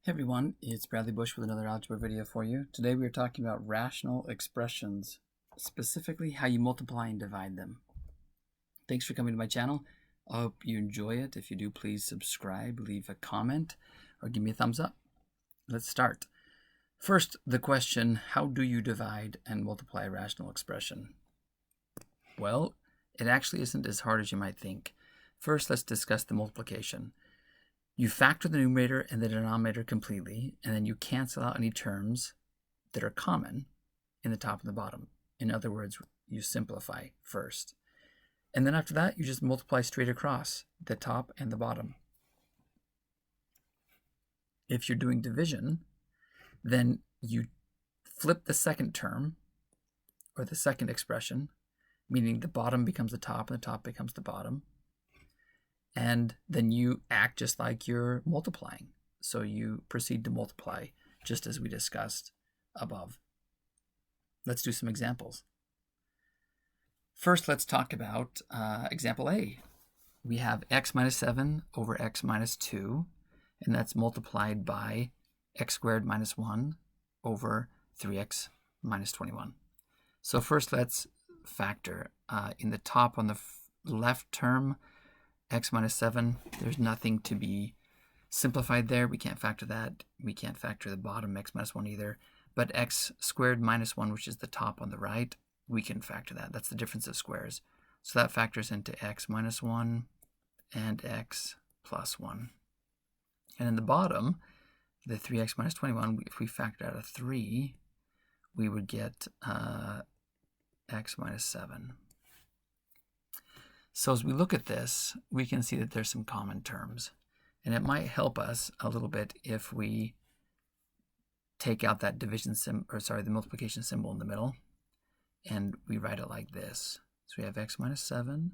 Hey everyone, it's Bradley Bush with another algebra video for you. Today we are talking about rational expressions, specifically how you multiply and divide them. Thanks for coming to my channel. I hope you enjoy it. If you do, please subscribe, leave a comment, or give me a thumbs up. Let's start. First, the question, how do you divide and multiply a rational expression? Well, it actually isn't as hard as you might think. First, let's discuss the multiplication. You factor the numerator and the denominator completely, and then you cancel out any terms that are common in the top and the bottom. In other words, you simplify first. And then after that, you just multiply straight across the top and the bottom. If you're doing division, then you flip the second term, or the second expression, meaning the bottom becomes the top and the top becomes the bottom. And then you act just like you're multiplying. So you proceed to multiply, just as we discussed above. Let's do some examples. First, let's talk about example A. We have x minus 7 over x minus 2, and that's multiplied by x squared minus 1 over 3x minus 21. So first, let's factor. In the top on the left term, x minus 7, there's nothing to be simplified there. We can't factor that. We can't factor the bottom x minus 1 either. But x squared minus 1, which is the top on the right, we can factor that. That's the difference of squares. So that factors into x minus 1 and x plus 1. And in the bottom, the 3x minus 21, if we factor out a 3, we would get x minus 7. So as we look at this, we can see that there's some common terms. And it might help us a little bit if we take out that the multiplication symbol in the middle, and we write it like this. So we have x minus 7,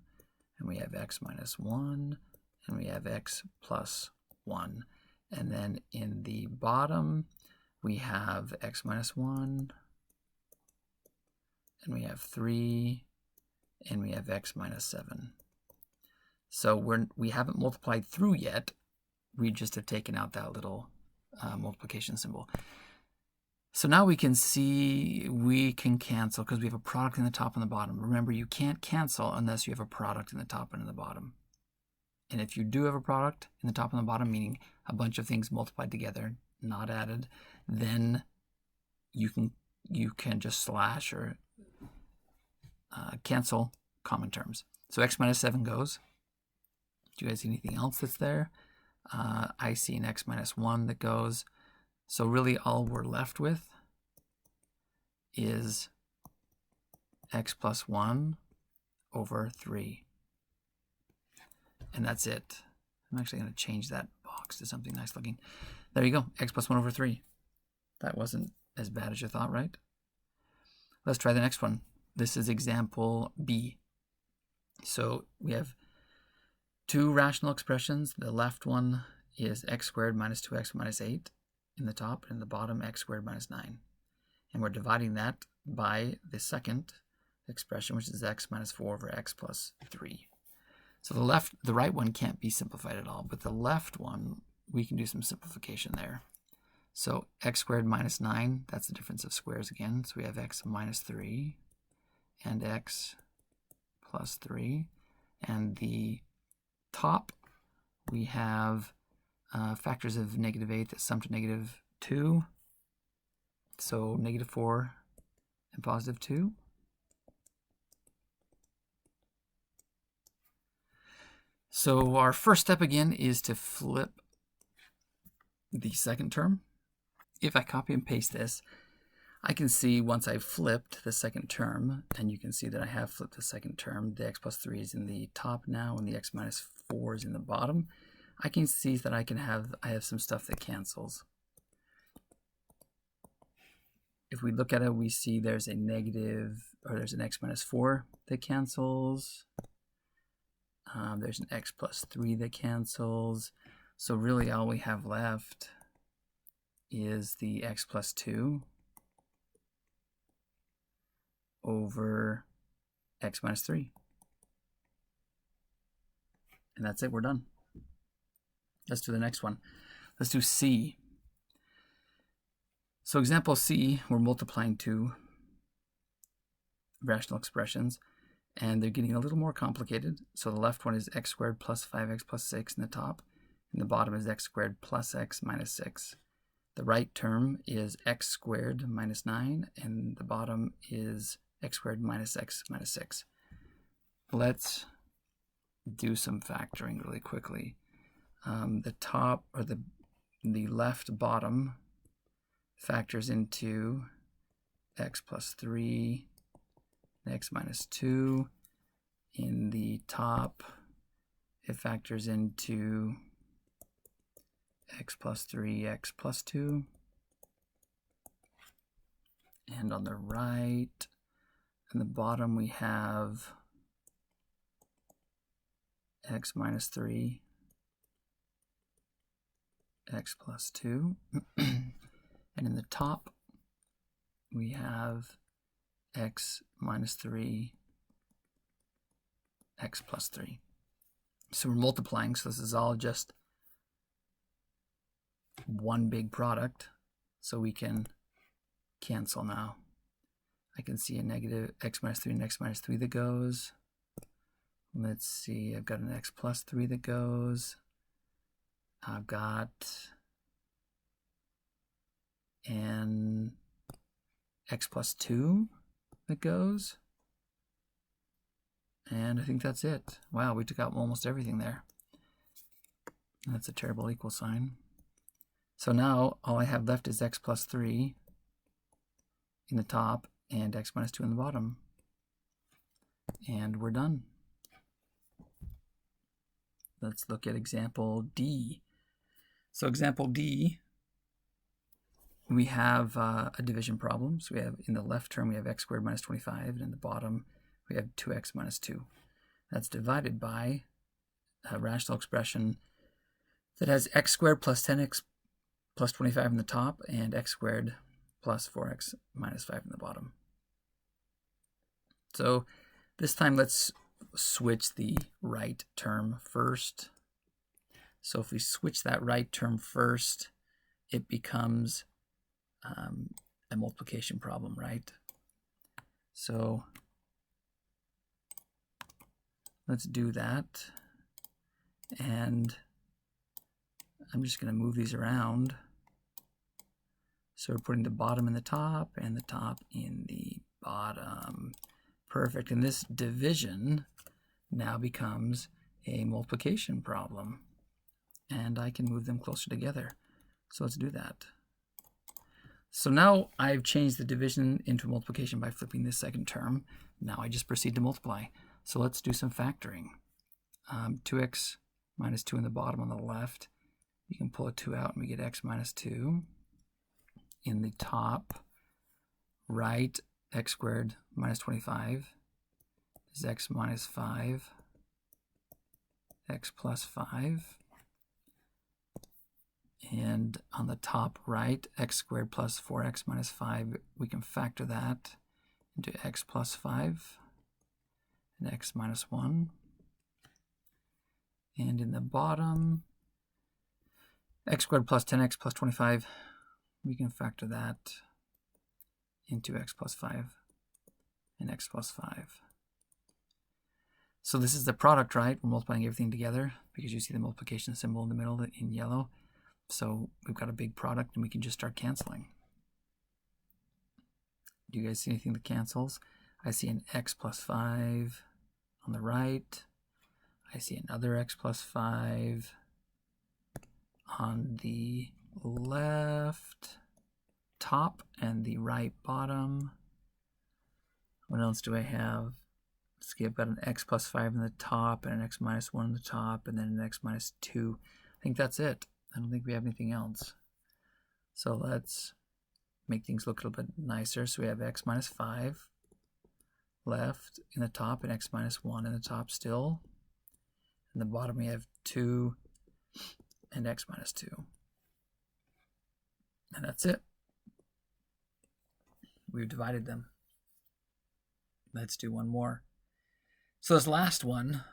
and we have x minus 1, and we have x plus 1. And then in the bottom, we have x minus 1, and we have 3, and we have x minus 7. So we haven't multiplied through yet. We just have taken out that little multiplication symbol. So now we can see we can cancel because we have a product in the top and the bottom. Remember, you can't cancel unless you have a product in the top and in the bottom. And if you do have a product in the top and the bottom, meaning a bunch of things multiplied together, not added, then you can just slash or cancel common terms. So x minus 7 goes. Do you guys see anything else that's there? I see an x minus 1 that goes. So really all we're left with is x plus 1 over 3. And that's it. I'm actually going to change that box to something nice looking. There you go, x plus 1 over 3. That wasn't as bad as you thought, right? Let's try the next one. This is example B. So we have two rational expressions. The left one is x squared minus 2x minus 8 in the top, and in the bottom x squared minus 9. And we're dividing that by the second expression, which is x minus 4 over x plus 3. So the right one can't be simplified at all, but the left one, we can do some simplification there. So x squared minus 9, that's the difference of squares again. So we have x minus 3 and x plus 3. And the top, we have factors of negative 8 that sum to negative 2. So negative 4 and positive 2. So our first step again is to flip the second term. If I copy and paste this, I can see once I've flipped the second term, and you can see that I have flipped the second term, the x plus 3 is in the top now, and the x minus 4 is in the bottom. I can see that I have some stuff that cancels. If we look at it, we see there's a negative, or there's an x minus 4 that cancels. There's an x plus 3 that cancels. So really all we have left is the x plus 2 over x minus 3. And that's it, we're done. Let's do the next one. Let's do C. So example C, we're multiplying two rational expressions, and they're getting a little more complicated. So the left one is x squared plus 5x plus 6 in the top, and the bottom is x squared plus x minus 6. The right term is x squared minus 9, and the bottom is x squared minus x minus 6. Let's do some factoring really quickly. The top, or the left bottom, factors into x plus 3 and x minus 2. In the top, it factors into x plus 3, x plus 2. And on the right, in the bottom, we have x minus 3, x plus 2. And in the top, we have x minus 3, x plus 3. So we're multiplying, so this is all just one big product. So we can cancel now. I can see a negative x minus 3 and x minus 3 that goes. Let's see, I've got an x plus 3 that goes. I've got an x plus 2 that goes. And I think that's it. Wow, we took out almost everything there. That's a terrible equal sign. So now all I have left is x plus 3 in the top and x minus 2 in the bottom. And we're done. Let's look at example D. So example D, we have a division problem. So we have, in the left term, we have x squared minus 25, and in the bottom, we have 2x minus 2. That's divided by a rational expression that has x squared plus 10x plus 25 in the top and x squared plus 4x minus 5 in the bottom. So this time let's switch the right term first. So if we switch that right term first, it becomes a multiplication problem, right? So let's do that. And I'm just going to move these around. So we're putting the bottom in the top and the top in the bottom. Perfect. And this division now becomes a multiplication problem. And I can move them closer together. So let's do that. So now I've changed the division into multiplication by flipping this second term. Now I just proceed to multiply. So let's do some factoring. 2x minus 2 in the bottom on the left. You can pull a 2 out and we get x minus 2. In the top right, x squared minus 25 is x minus 5, x plus 5. And on the top right, x squared plus 4x minus 5, we can factor that into x plus 5 and x minus 1. And in the bottom, x squared plus 10x plus 25, we can factor that into x plus 5 and x plus 5. So this is the product, right? We're multiplying everything together because you see the multiplication symbol in the middle in yellow. So we've got a big product and we can just start canceling. Do you guys see anything that cancels? I see an x plus 5 on the right. I see another x plus 5 on the left top and the right bottom. What else do I have? Let's see, I've got an x plus 5 in the top and an x minus 1 in the top and then an x minus 2. I think that's it. I don't think we have anything else. So let's make things look a little bit nicer. So we have x minus 5 left in the top and x minus 1 in the top still. In the bottom we have 2 and x minus 2. And that's it. We've divided them. Let's do one more. So this last one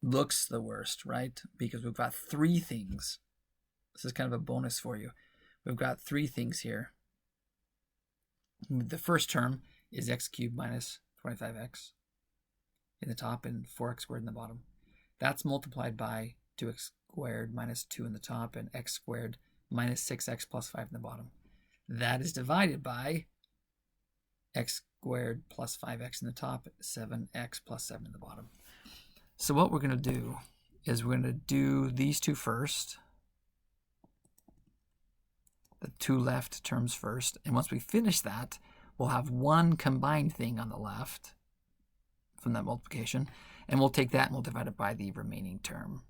looks the worst, right? Because we've got 3 things. This is kind of a bonus for you. we've got three things here. The first term is x cubed minus 25x in the top and 4x squared in the bottom. That's multiplied by 2x squared minus 2 in the top and x squared minus 6x plus 5 in the bottom. That is divided by x squared plus 5x in the top, 7x plus 7 in the bottom. So what we're going to do is we're going to do these two first, the two left terms first, and once we finish that, we'll have one combined thing on the left from that multiplication, and we'll take that and we'll divide it by the remaining term.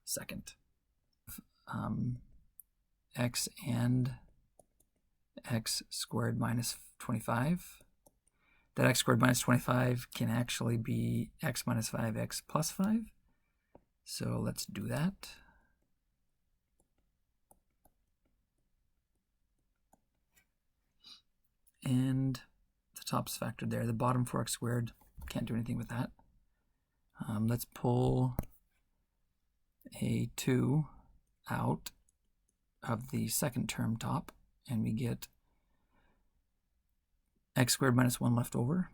Second, x and x squared minus 25. That x squared minus 25 can actually be x minus 5x plus 5. So let's do that. And the top's factored there. The bottom 4x squared, can't do anything with that. Let's pull a 2 out of the second term top, and we get x squared minus 1 left over.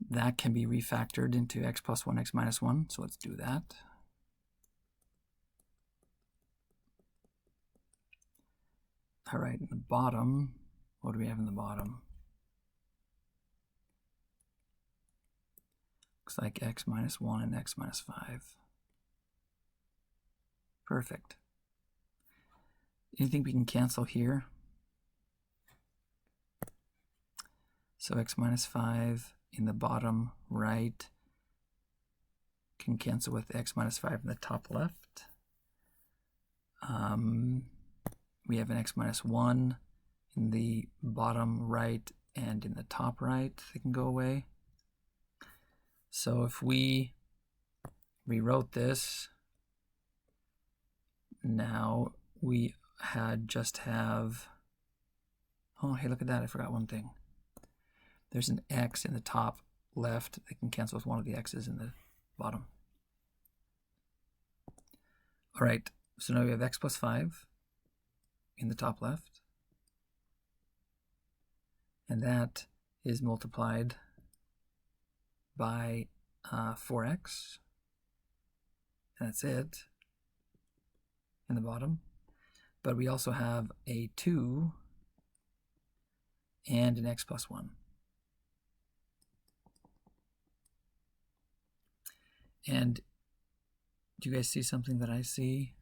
That can be refactored into x plus 1, x minus 1, so let's do that. All right, in the bottom, what do we have in the bottom? Looks like x minus 1 and x minus 5. Perfect. Anything we can cancel here? So x minus 5 in the bottom right can cancel with x minus 5 in the top left. We have an x minus 1 in the bottom right and in the top right. They can go away. So if we rewrote this, now we just have, oh, hey, look at that. I forgot one thing. There's an x in the top left that can cancel with one of the x's in the bottom. All right, so now we have x plus 5 in the top left. And that is multiplied by 4x. And that's it in the bottom. But we also have a 2 and an x plus 1. And do you guys see something that I see?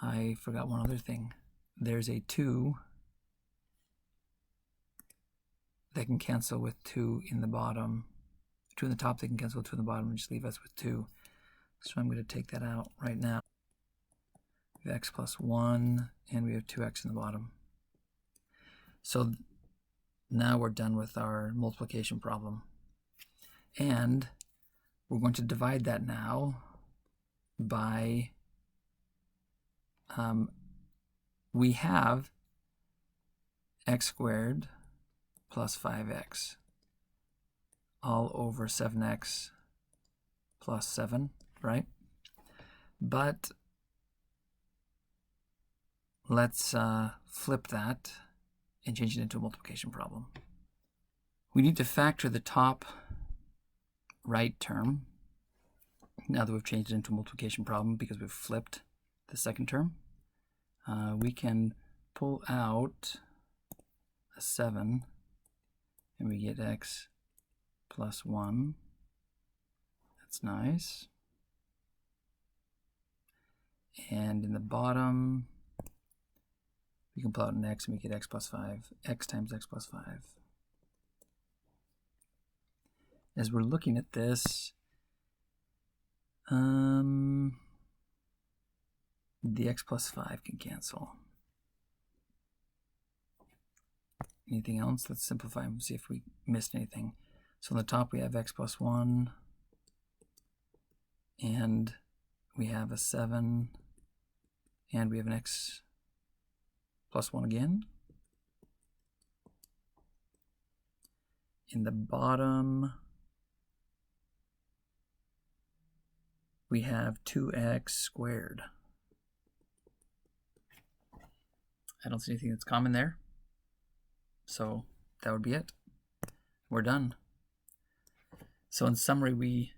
I forgot one other thing. There's a 2 that can cancel with 2 in the bottom. 2 in the top, they can cancel with 2 in the bottom and just leave us with 2. So I'm going to take that out right now. We have x plus 1 and we have 2x in the bottom. So now we're done with our multiplication problem. And we're going to divide that now by, we have x squared plus 5x all over 7x plus 7, right? But let's flip that and change it into a multiplication problem. We need to factor the top right term now that we've changed it into a multiplication problem because we've flipped the second term. We can pull out a 7 and we get x plus 1. That's nice. And in the bottom, we can pull out an x and we get x plus 5. X times x plus 5. As we're looking at this, the x plus 5 can cancel. Anything else? Let's simplify and see if we missed anything. So on the top we have x plus 1, and we have a 7, and we have an x plus 1 again. In the bottom, we have 2x squared. I don't see anything that's common there. So that would be it. We're done. So in summary, we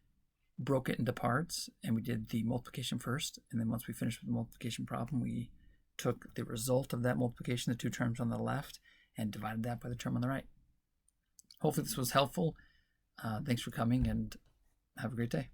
broke it into parts, and we did the multiplication first. And then once we finished with the multiplication problem, we took the result of that multiplication, the two terms on the left, and divided that by the term on the right. Hopefully this was helpful. Thanks for coming, and have a great day.